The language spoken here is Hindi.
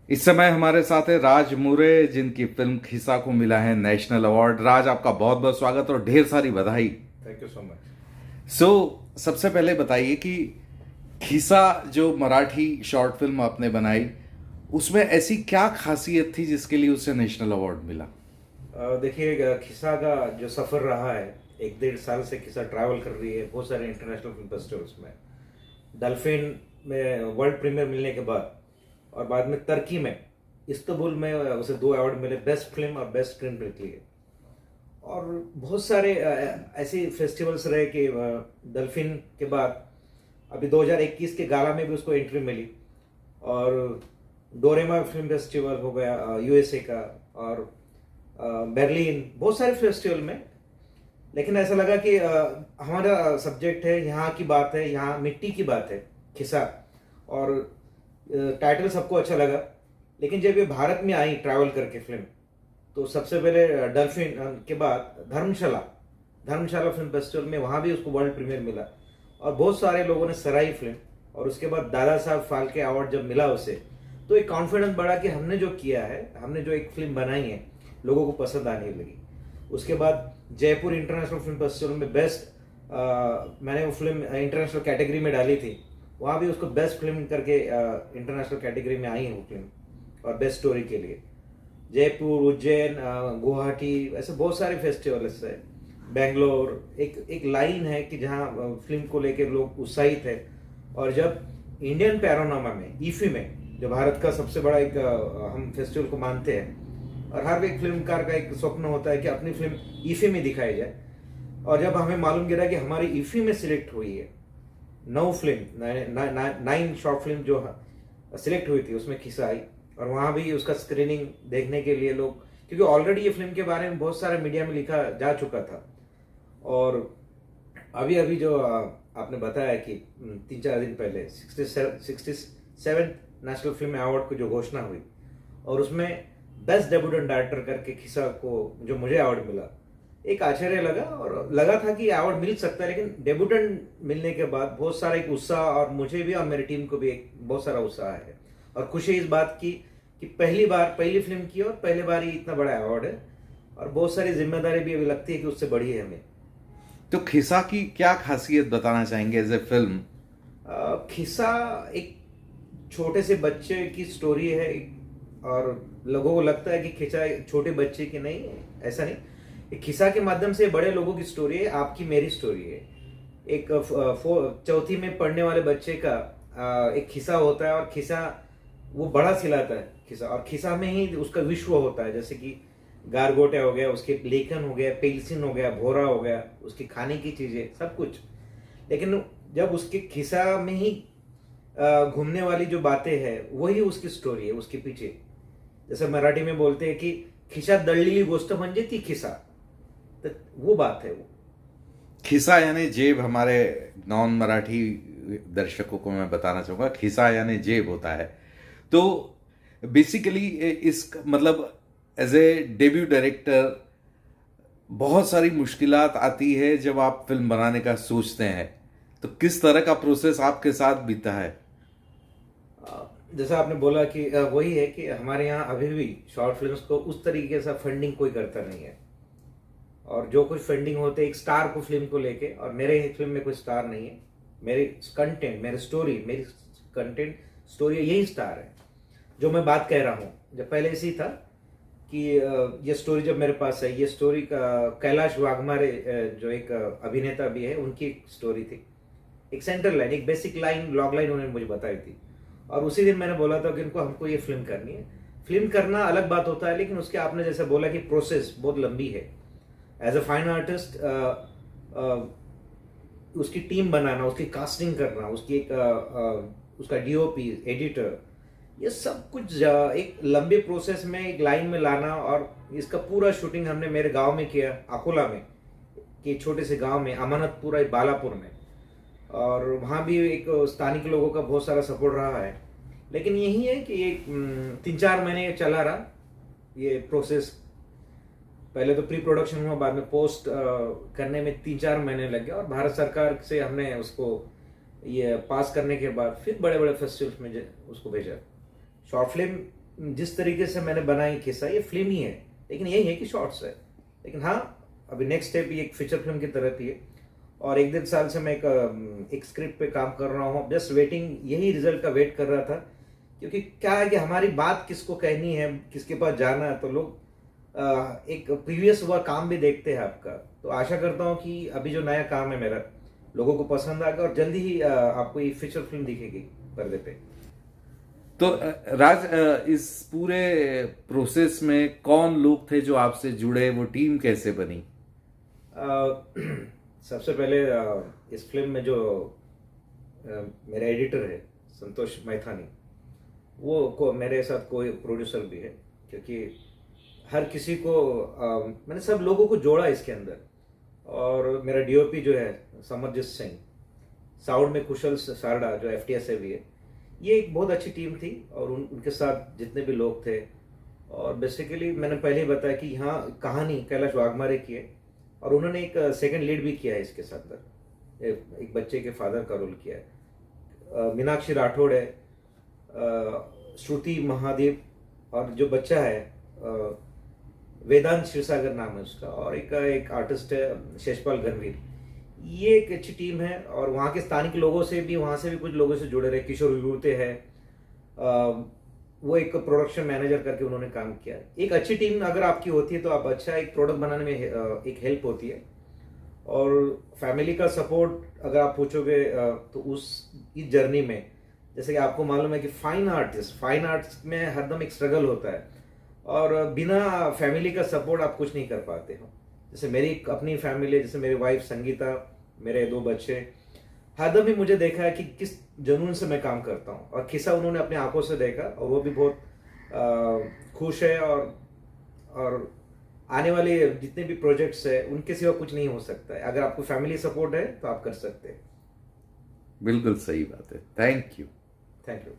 इस समय हमारे साथ है राज मुरे, जिनकी फिल्म खिसा को मिला है नेशनल अवार्ड। राज, आपका बहुत बहुत स्वागत और ढेर सारी बधाई। Thank you so much. So सबसे पहले बताइए कि खिसा जो मराठी शॉर्ट फिल्म आपने बनाई, उसमें ऐसी क्या खासियत थी जिसके लिए उसे नेशनल अवार्ड मिला? देखिए, खिसा का जो सफ़र रहा है, 1 डेढ़ साल से खिसा ट्रैवल कर रही है बहुत सारे इंटरनेशनल फिल्म फेस्टिवल्स में। डल्फिन में वर्ल्ड प्रीमियर मिलने के बाद और बाद में तुर्की में इस्तंबुल में उसे 2 अवार्ड मिले, बेस्ट फिल्म और बेस्ट स्क्रीन प्ले के लिए। और बहुत सारे ऐसे फेस्टिवल्स रहे कि डल्फिन के बाद अभी 2021 के गाला में भी उसको एंट्री मिली। और डोरेमा फिल्म फेस्टिवल हो गया यूएसए का, और बर्लिन, बहुत सारे फेस्टिवल में। लेकिन ऐसा लगा कि हमारा सब्जेक्ट है, यहाँ की बात है, यहाँ मिट्टी की बात है, खिसा। और टाइटल सबको अच्छा लगा। लेकिन जब ये भारत में आई ट्रैवल करके फिल्म, तो सबसे पहले डल्फिन के बाद धर्मशाला धर्मशाला फिल्म फेस्टिवल में वहाँ भी उसको वर्ल्ड प्रीमियर मिला और बहुत सारे लोगों ने सराही फिल्म। और उसके बाद दादा साहब फाल्के अवार्ड जब मिला उसे, तो एक कॉन्फिडेंस बढ़ा कि हमने जो किया है, हमने जो एक फिल्म बनाई है, लोगों को पसंद आने लगी। उसके बाद जयपुर इंटरनेशनल फिल्म फेस्टिवल में बेस्ट, मैंने वो फिल्म इंटरनेशनल कैटेगरी में डाली थी, वहाँ भी उसको बेस्ट फिल्म करके इंटरनेशनल कैटेगरी में आई है वो फिल्म, और बेस्ट स्टोरी के लिए। जयपुर, उज्जैन, गुवाहाटी, ऐसे बहुत सारे फेस्टिवल्स है। बेंगलोर, एक लाइन है कि जहाँ फिल्म को लेकर लोग उत्साहित है। और जब इंडियन पैरोनामा में, ईफी में, जो भारत का सबसे बड़ा एक हम फेस्टिवल को मानते हैं, और हर एक फिल्मकार का एक स्वप्न होता है कि अपनी फिल्म ईफी में दिखाई जाए। और जब हमें मालूम गिरा कि हमारी ईफी में सिलेक्ट हुई है 9 शॉर्ट फिल्म जो सिलेक्ट हुई थी, उसमें खिसा आई। और वहाँ भी उसका स्क्रीनिंग देखने के लिए लोग, क्योंकि ऑलरेडी ये फिल्म के बारे में बहुत सारे मीडिया में लिखा जा चुका था। और अभी अभी जो आपने बताया कि 3 4 दिन पहले 67 नेशनल फिल्म अवार्ड की जो घोषणा हुई, और उसमें बेस्ट डेब्यूटेंट डायरेक्टर करके खिसा को जो मुझे अवार्ड मिला, एक आश्चर्य लगा। और लगा था कि अवार्ड मिल सकता है, लेकिन डेब्यूटेंट मिलने के बाद बहुत सारा एक उत्साह, और मुझे भी और मेरी टीम को भी एक बहुत सारा उत्साह है और खुशी इस बात की कि पहली बार पहली फिल्म की और पहली बार ही इतना बड़ा अवार्ड है। और बहुत सारी जिम्मेदारी भी अभी लगती है कि उससे बड़ी है हमें। तो खिसा की क्या खासियत बताना चाहेंगे एज ए फिल्म? खिस्सा एक छोटे से बच्चे की स्टोरी है। और लोगों को लगता है कि खिस्सा एक छोटे बच्चे की नहीं है, ऐसा नहीं। एक खिस्सा के माध्यम से बड़े लोगों की स्टोरी है, आपकी मेरी स्टोरी है। एक चौथी में पढ़ने वाले बच्चे का एक खिस्सा होता है, और खिस्सा वो बड़ा सिलाता है खिस्सा, और खिस्सा में ही उसका विश्व होता है। जैसे कि गारगोटे हो गया, उसके लेखन हो गया, पेंसिल हो गया, भोरा हो गया, उसकी खाने की चीजें, सब कुछ। लेकिन जब उसके खिस्सा में ही घूमने वाली जो बातें हैं, वही उसकी स्टोरी है उसके पीछे। जैसे मराठी में बोलते हैं कि खिशात दळलेली गोष्ट म्हणजे ती खिसा, तो वो बात है वो। खिसा यानी जेब। हमारे नॉन मराठी दर्शकों को मैं बताना चाहूँगा, खिसा यानी जेब होता है। तो बेसिकली इस मतलब एज ए डेब्यू डायरेक्टर बहुत सारी मुश्किलात आती है जब आप फिल्म बनाने का सोचते हैं। तो किस तरह का प्रोसेस आपके साथ बीता है? जैसा आपने बोला कि वही है कि हमारे यहाँ अभी भी शॉर्ट फिल्म्स को उस तरीके से फंडिंग कोई करता नहीं है। और जो कुछ फंडिंग होते है एक स्टार को फिल्म को लेके, और मेरे फिल्म में कोई स्टार नहीं है। मेरी कंटेंट, मेरी स्टोरी, मेरी कंटेंट स्टोरी, यही स्टार है। जो मैं बात कह रहा हूँ, जब पहले ऐसी था कि ये स्टोरी जब मेरे पास है, ये स्टोरी का कैलाश वाघमारे जो एक अभिनेता भी है, उनकी एक स्टोरी थी। एक सेंटर लाइन, एक बेसिक लाइन, लॉग लाइन उन्होंने मुझे बताई थी। और उसी दिन मैंने बोला था कि इनको हमको ये फिल्म करनी है। फिल्म करना अलग बात होता है, लेकिन उसके आपने जैसे बोला कि प्रोसेस बहुत लंबी है। एज अ फाइन आर्टिस्ट उसकी टीम बनाना, उसकी कास्टिंग करना, उसकी एक उसका डीओपी, एडिटर, ये सब कुछ एक लंबे प्रोसेस में एक लाइन में लाना। और इसका पूरा शूटिंग हमने मेरे गांव में किया, अकोला में, कि छोटे से गांव में, अमानतपुरा बालापुर में। और वहाँ भी एक स्थानिक लोगों का बहुत सारा सपोर्ट रहा है। लेकिन यही है कि एक 3 4 महीने चला रहा ये प्रोसेस। पहले तो प्री प्रोडक्शन हुआ, बाद में पोस्ट करने में 3 4 महीने लग गया। और भारत सरकार से हमने उसको ये पास करने के बाद फिर बड़े बड़े फेस्टिवल्स में उसको भेजा। शॉर्ट फिल्म जिस तरीके से मैंने बनाई खिस्सा, ये फिल्म ही है, लेकिन यही है कि शॉर्ट्स है। लेकिन हाँ, अभी नेक्स्ट स्टेप ये एक फीचर फिल्म की तरफ ही है, और 1-1.5 साल से मैं एक स्क्रिप्ट पे काम कर रहा हूँ, जस्ट वेटिंग, यही रिजल्ट का वेट कर रहा था। क्योंकि क्या है कि हमारी बात किसको कहनी है, किसके पास जाना है, तो लोग एक प्रीवियस हुआ काम भी देखते हैं आपका। तो आशा करता हूँ कि अभी जो नया काम है मेरा, लोगों को पसंद आएगा, और जल्दी ही आपको ये फीचर फिल्म दिखेगी पर्दे पे। तो राज, इस पूरे प्रोसेस में कौन लोग थे जो आपसे जुड़े, वो टीम कैसे बनी? सबसे पहले इस फिल्म में जो मेरा एडिटर है संतोष मैथानी, वो मेरे साथ कोई प्रोड्यूसर भी है, क्योंकि हर किसी को मैंने सब लोगों को जोड़ा इसके अंदर। और मेरा डीओपी जो है समरजीत सिंह, साउंड में कुशल सारडा जो एफटीएस से भी है। ये एक बहुत अच्छी टीम थी, और उनके साथ जितने भी लोग थे। और बेसिकली मैंने पहले ही बताया कि यहाँ कहानी कैलाश वाघमारे की है, और उन्होंने एक सेकंड लीड भी किया है इसके साथ, एक बच्चे के फादर का रोल किया है। मीनाक्षी राठौड़ है, श्रुति महादेव, और जो बच्चा है वेदांत क्षीरसागर नाम है उसका, और एक आर्टिस्ट है शेषपाल गणवीर। ये एक अच्छी टीम है, और वहाँ के स्थानिक लोगों से भी, वहाँ से भी कुछ लोगों से जुड़े रहे। किशोर विभूते है, वो एक प्रोडक्शन मैनेजर करके उन्होंने काम किया है। एक अच्छी टीम अगर आपकी होती है तो आप अच्छा एक प्रोडक्ट बनाने में एक हेल्प होती है। और फैमिली का सपोर्ट अगर आप पूछोगे तो इस जर्नी में, जैसे कि आपको मालूम है कि फाइन आर्ट्स में हरदम एक स्ट्रगल होता है, और बिना फैमिली का सपोर्ट आप कुछ नहीं कर पाते हो। जैसे मेरी अपनी फैमिली है, जैसे मेरी वाइफ संगीता, मेरे 2 बच्चे, हरदम ही मुझे देखा है कि किस जुनून से मैं काम करता हूँ, और खिस्सा उन्होंने अपनी आंखों से देखा, और वो भी बहुत खुश है। और आने वाले जितने भी प्रोजेक्ट्स है उनके सिवा कुछ नहीं हो सकता है। अगर आपको फैमिली सपोर्ट है तो आप कर सकते हैं। बिल्कुल सही बात है। Thank you. Thank you.